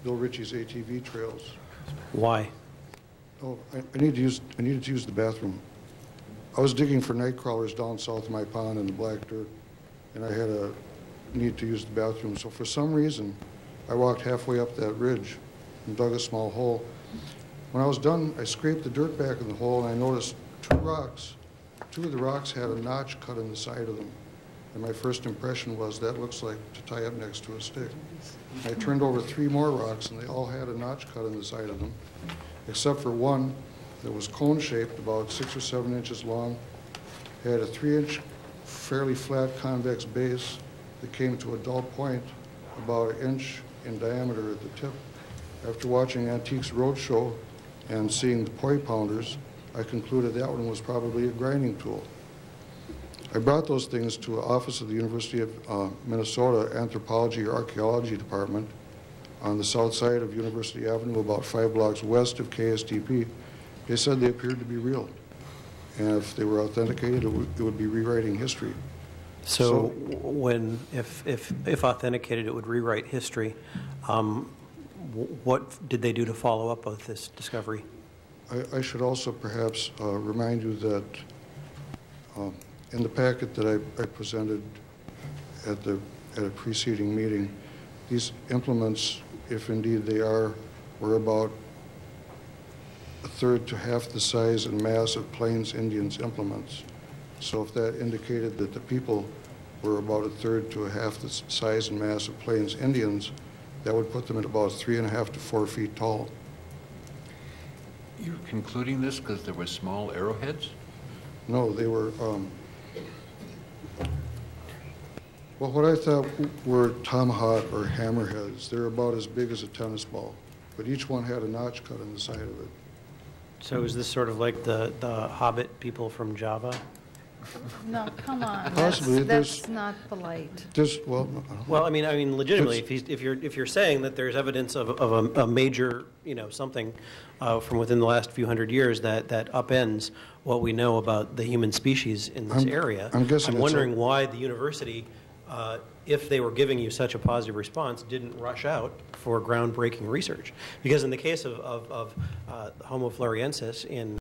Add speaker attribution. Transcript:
Speaker 1: Bill Ritchie's ATV trails.
Speaker 2: Why?
Speaker 1: Oh, I needed to use the bathroom. I was digging for night crawlers down south of my pond in the black dirt, and I had a need to use the bathroom. So for some reason, I walked halfway up that ridge and dug a small hole. When I was done, I scraped the dirt back in the hole, and I noticed two rocks. Two of the rocks had a notch cut in the side of them. And my first impression was, that looks like to tie up next to a stick. I turned over 3 more rocks, and they all had a notch cut in the side of them, except for one that was cone-shaped, about 6 or 7 inches long, had a 3-inch, fairly flat convex base that came to a dull point about 1 inch in diameter at the tip. After watching Antiques Roadshow and seeing the poi pounders, I concluded that one was probably a grinding tool. I brought those things to an office of the University of Minnesota Anthropology or Archaeology Department on the south side of University Avenue, about 5 blocks west of KSTP. They said they appeared to be real, and if they were authenticated, it would be rewriting history.
Speaker 2: So if authenticated, it would rewrite history. What did they do to follow up with this discovery?
Speaker 1: I should also perhaps remind you that in the packet that I presented at a preceding meeting, these implements, if indeed they are, were about 1/3 to half the size and mass of Plains Indians implements. So if that indicated that the people were about 1/3 to a half the size and mass of Plains Indians, that would put them at about 3.5 to 4 feet tall.
Speaker 3: You're concluding this because there were small arrowheads?
Speaker 1: No, they were, well, what I thought were tomahawk or hammerheads. They're about as big as a tennis ball, but each one had a notch cut in the side of it.
Speaker 2: So is this sort of like the Hobbit people from Java?
Speaker 4: No, come on.
Speaker 1: Possibly.
Speaker 4: That's not polite.
Speaker 1: Well,
Speaker 2: I mean, legitimately, if you're saying that there's evidence of a major, something from within the last few hundred years that upends what we know about the human species in this area, I'm wondering why the university, if they were giving you such a positive response, didn't rush out for groundbreaking research. Because in the case of Homo floresiensis in